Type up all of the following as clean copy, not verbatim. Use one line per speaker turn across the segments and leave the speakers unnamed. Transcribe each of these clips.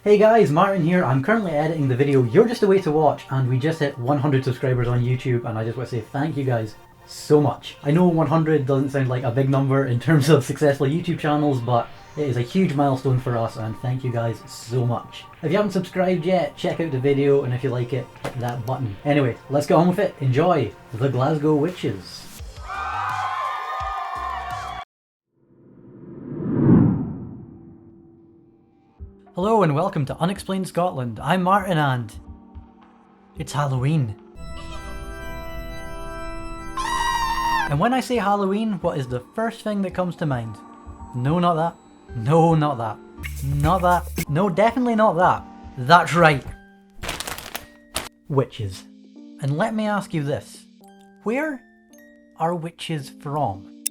Hey guys, Martin here. I'm currently editing the video you're just away to watch, and we just hit 100 subscribers on YouTube, and I just want to say thank you guys so much. I know 100 doesn't sound like a big number in terms of successful YouTube channels, but it is a huge milestone for us, and thank you guys so much. If you haven't subscribed yet, check out the video, and if you like it, hit that button. Anyway, let's get on with it. Enjoy the Glasgow Witches. Hello and welcome to Unexplained Scotland. I'm Martin and it's Halloween. And when I say Halloween, what is the first thing that comes to mind? No, not that. No, not that. Not that. No, definitely not that. That's right. Witches. And let me ask you this. Where are witches from?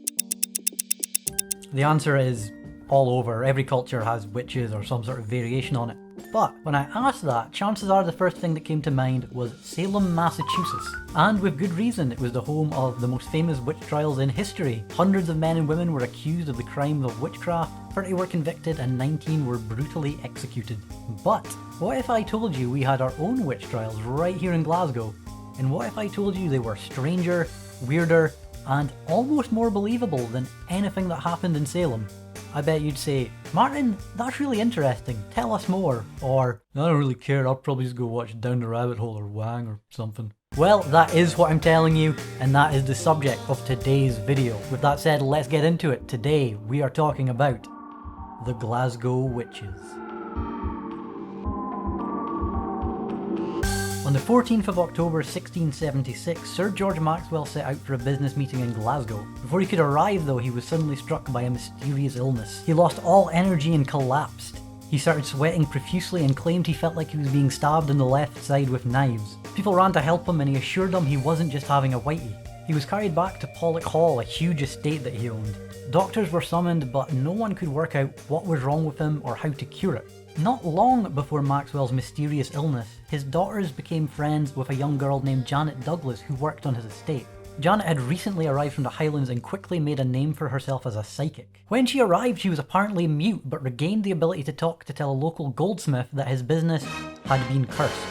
The answer is all over. Every culture has witches or some sort of variation on it. But when I asked that, chances are the first thing that came to mind was Salem, Massachusetts. And with good reason. It was the home of the most famous witch trials in history. Hundreds of men and women were accused of the crime of witchcraft, 30 were convicted and 19 were brutally executed. But what if I told you we had our own witch trials right here in Glasgow? And what if I told you they were stranger, weirder, and almost more believable than anything that happened in Salem? I bet you'd say, Martin, that's really interesting, tell us more. Or, I don't really care, I'll probably just go watch Down the Rabbit Hole or Wang or something. Well, that is what I'm telling you, and that is the subject of today's video. With that said, let's get into it. Today, we are talking about the Glasgow Witches. On the 14th of October 1676, Sir George Maxwell set out for a business meeting in Glasgow. Before he could arrive though, he was suddenly struck by a mysterious illness. He lost all energy and collapsed. He started sweating profusely and claimed he felt like he was being stabbed in the left side with knives. People ran to help him and he assured them he wasn't just having a whitey. He was carried back to Pollock Hall, a huge estate that he owned. Doctors were summoned, but no one could work out what was wrong with him or how to cure it. Not long before Maxwell's mysterious illness, his daughters became friends with a young girl named Janet Douglas who worked on his estate. Janet had recently arrived from the Highlands and quickly made a name for herself as a psychic. When she arrived, she was apparently mute, but regained the ability to talk to tell a local goldsmith that his business had been cursed.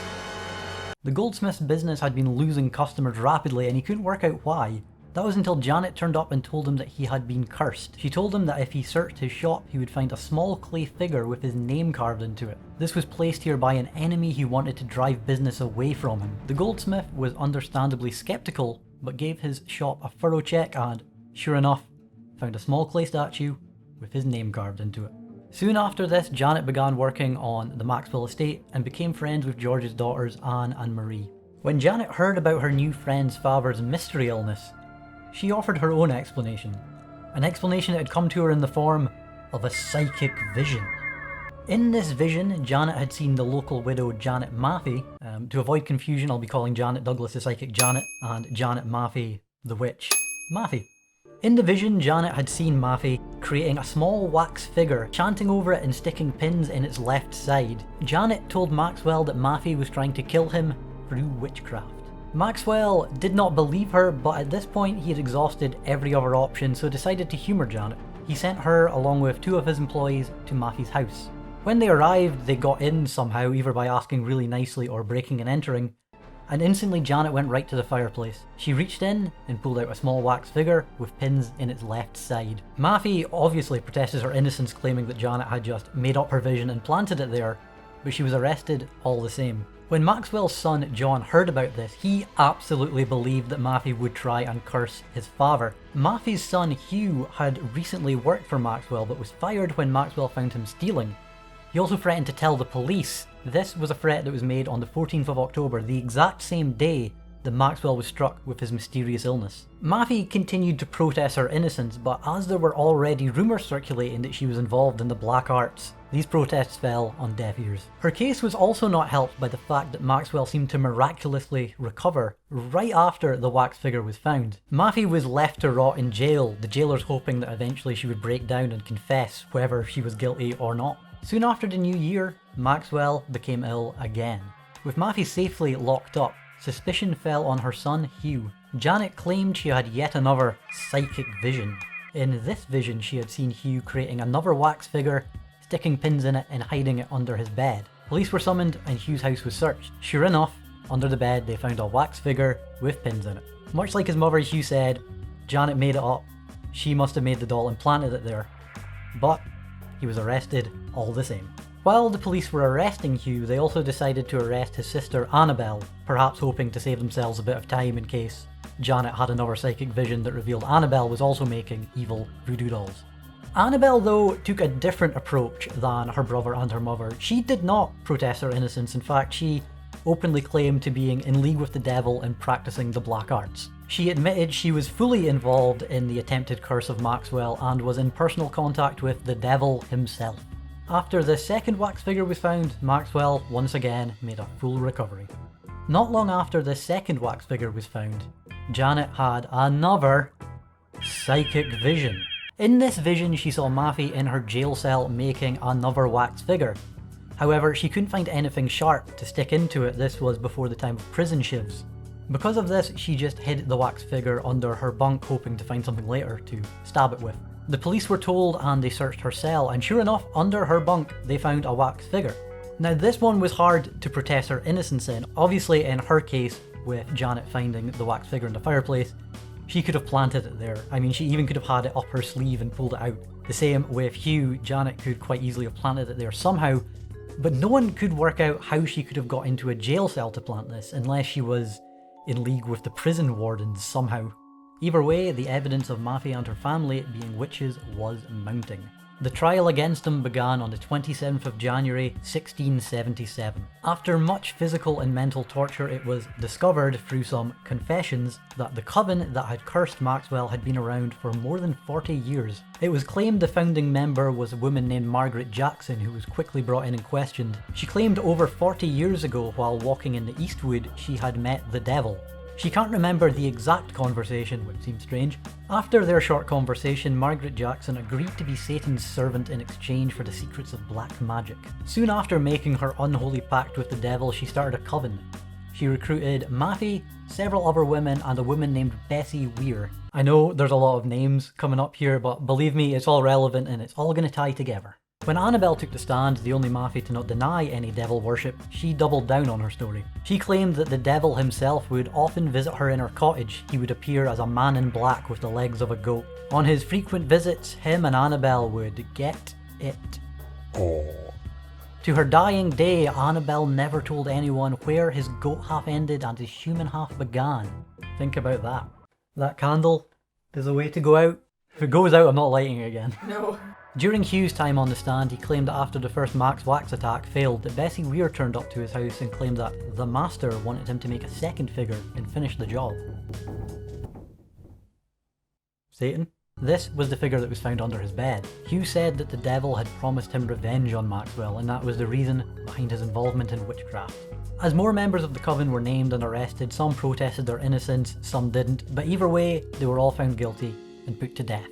The goldsmith's business had been losing customers rapidly and he couldn't work out why. That was until Janet turned up and told him that he had been cursed. She told him that if he searched his shop, he would find a small clay figure with his name carved into it. This was placed here by an enemy who wanted to drive business away from him. The goldsmith was understandably skeptical, but gave his shop a thorough check and, sure enough, found a small clay statue with his name carved into it. Soon after this, Janet began working on the Maxwell estate and became friends with George's daughters Anne and Marie. When Janet heard about her new friend's father's mystery illness, she offered her own explanation. An explanation that had come to her in the form of a psychic vision. In this vision, Janet had seen the local widow Janet Maffey. To avoid confusion, I'll be calling Janet Douglas the psychic Janet, and Janet Maffey the witch Maffey. In the vision, Janet had seen Maffey creating a small wax figure, chanting over it and sticking pins in its left side. Janet told Maxwell that Maffey was trying to kill him through witchcraft. Maxwell did not believe her, but at this point he had exhausted every other option, so decided to humour Janet. He sent her, along with two of his employees, to Maffey's house. When they arrived, they got in somehow, either by asking really nicely or breaking and entering, and instantly Janet went right to the fireplace. She reached in and pulled out a small wax figure with pins in its left side. Maffey obviously protested her innocence, claiming that Janet had just made up her vision and planted it there, but she was arrested all the same. When Maxwell's son John heard about this, he absolutely believed that Maffey would try and curse his father. Maffey's son Hugh had recently worked for Maxwell but was fired when Maxwell found him stealing. He also threatened to tell the police. This was a threat that was made on the 14th of October, the exact same day that Maxwell was struck with his mysterious illness. Maffey continued to protest her innocence, but as there were already rumours circulating that she was involved in the black arts, these protests fell on deaf ears. Her case was also not helped by the fact that Maxwell seemed to miraculously recover right after the wax figure was found. Maffey was left to rot in jail, the jailers hoping that eventually she would break down and confess whether she was guilty or not. Soon after the new year, Maxwell became ill again. With Maffey safely locked up, suspicion fell on her son Hugh. Janet claimed she had yet another psychic vision. In this vision, she had seen Hugh creating another wax figure, sticking pins in it and hiding it under his bed. Police were summoned and Hugh's house was searched. Sure enough, under the bed they found a wax figure with pins in it. Much like his mother, Hugh said, Janet made it up. She must have made the doll and planted it there. But he was arrested all the same. While the police were arresting Hugh, they also decided to arrest his sister Annabelle, perhaps hoping to save themselves a bit of time in case Janet had another psychic vision that revealed Annabelle was also making evil voodoo dolls. Annabelle, though, took a different approach than her brother and her mother. She did not protest her innocence. In fact, she openly claimed to being in league with the devil and practicing the black arts. She admitted she was fully involved in the attempted curse of Maxwell and was in personal contact with the devil himself. After the second wax figure was found, Maxwell once again made a full recovery. Not long after the second wax figure was found, Janet had another psychic vision. In this vision, she saw Maffey in her jail cell making another wax figure. However, she couldn't find anything sharp to stick into it. This was before the time of prison shivs. Because of this, she just hid the wax figure under her bunk, hoping to find something later to stab it with. The police were told and they searched her cell, and sure enough, under her bunk, they found a wax figure. Now, this one was hard to protest her innocence in. Obviously, in her case, with Janet finding the wax figure in the fireplace, she could have planted it there. I mean, she even could have had it up her sleeve and pulled it out. The same with Hugh, Janet could quite easily have planted it there somehow, but no one could work out how she could have got into a jail cell to plant this, unless she was in league with the prison wardens somehow. Either way, the evidence of Maffey and her family being witches was mounting. The trial against them began on the 27th of January 1677. After much physical and mental torture, it was discovered through some confessions that the coven that had cursed Maxwell had been around for more than 40 years. It was claimed the founding member was a woman named Margaret Jackson, who was quickly brought in and questioned. She claimed over 40 years ago, while walking in the Eastwood, she had met the devil. She can't remember the exact conversation, which seems strange. After their short conversation, Margaret Jackson agreed to be Satan's servant in exchange for the secrets of black magic. Soon after making her unholy pact with the devil, she started a coven. She recruited Maffey, several other women, and a woman named Bessie Weir. I know there's a lot of names coming up here, but believe me, it's all relevant and it's all going to tie together. When Annabelle took the stand, the only Maffey to not deny any devil worship, she doubled down on her story. She claimed that the devil himself would often visit her in her cottage. He would appear as a man in black with the legs of a goat. On his frequent visits, him and Annabelle would get it. Oh. To her dying day, Annabelle never told anyone where his goat half ended and his human half began. Think about that. That candle is a way to go out. If it goes out, I'm not lighting it again.
No.
During Hugh's time on the stand, he claimed that after the first Max Wax attack failed, that Bessie Weir turned up to his house and claimed that the Master wanted him to make a second figure and finish the job. Satan? This was the figure that was found under his bed. Hugh said that the devil had promised him revenge on Maxwell, and that was the reason behind his involvement in witchcraft. As more members of the coven were named and arrested, some protested their innocence, some didn't, but either way, they were all found guilty and put to death.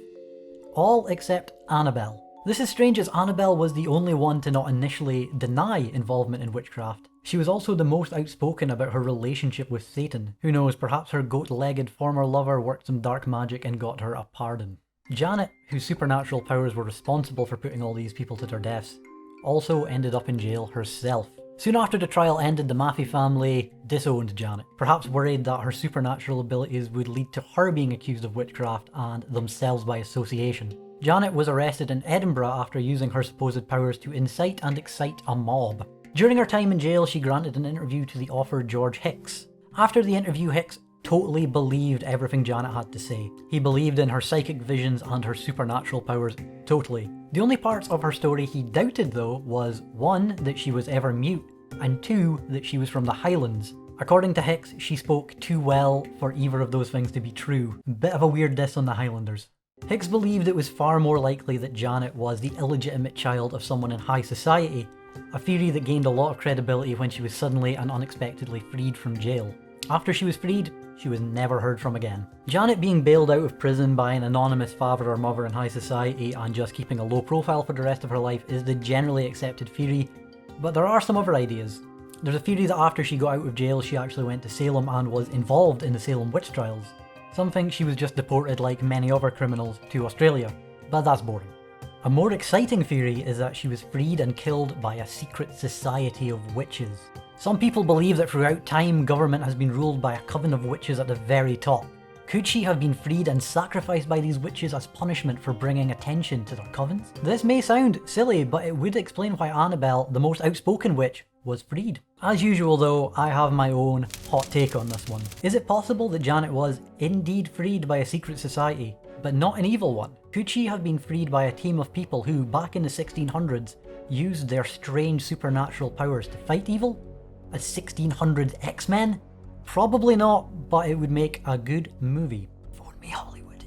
All except Annabelle. This is strange, as Annabelle was the only one to not initially deny involvement in witchcraft. She was also the most outspoken about her relationship with Satan. Who knows, perhaps her goat-legged former lover worked some dark magic and got her a pardon. Janet, whose supernatural powers were responsible for putting all these people to their deaths, also ended up in jail herself. Soon after the trial ended, the Maffey family disowned Janet, perhaps worried that her supernatural abilities would lead to her being accused of witchcraft and themselves by association. Janet was arrested in Edinburgh after using her supposed powers to incite and excite a mob. During her time in jail, she granted an interview to the author George Hicks. After the interview, Hicks totally believed everything Janet had to say. He believed in her psychic visions and her supernatural powers, totally. The only parts of her story he doubted, though, was 1, that she was ever mute, and 2, that she was from the Highlands. According to Hicks, she spoke too well for either of those things to be true. Bit of a weird diss on the Highlanders. Hicks believed it was far more likely that Janet was the illegitimate child of someone in high society, a theory that gained a lot of credibility when she was suddenly and unexpectedly freed from jail. After she was freed, she was never heard from again. Janet being bailed out of prison by an anonymous father or mother in high society and just keeping a low profile for the rest of her life is the generally accepted theory, but there are some other ideas. There's a theory that after she got out of jail, she actually went to Salem and was involved in the Salem witch trials. Some think she was just deported like many other criminals to Australia, but that's boring. A more exciting theory is that she was freed and killed by a secret society of witches. Some people believe that throughout time, government has been ruled by a coven of witches at the very top. Could she have been freed and sacrificed by these witches as punishment for bringing attention to their covens? This may sound silly, but it would explain why Annabelle, the most outspoken witch, was freed. As usual though, I have my own hot take on this one. Is it possible that Janet was indeed freed by a secret society, but not an evil one? Could she have been freed by a team of people who, back in the 1600s, used their strange supernatural powers to fight evil? As 1600s X-Men? Probably not, but it would make a good movie. Vote me Hollywood.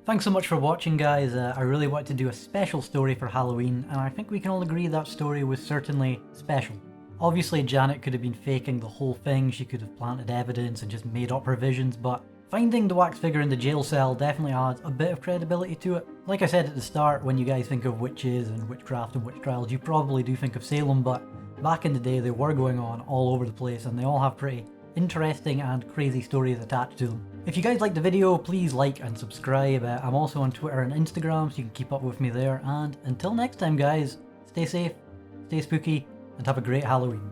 Thanks so much for watching, guys. I really wanted to do a special story for Halloween, and I think we can all agree that story was certainly special. Obviously, Janet could have been faking the whole thing, she could have planted evidence and just made up her visions, but finding the wax figure in the jail cell definitely adds a bit of credibility to it. Like I said at the start, when you guys think of witches and witchcraft and witch trials, you probably do think of Salem, but back in the day they were going on all over the place and they all have pretty interesting and crazy stories attached to them. If you guys liked the video, please like and subscribe. I'm also on Twitter and Instagram, so you can keep up with me there. And until next time, guys, stay safe, stay spooky, and have a great Halloween.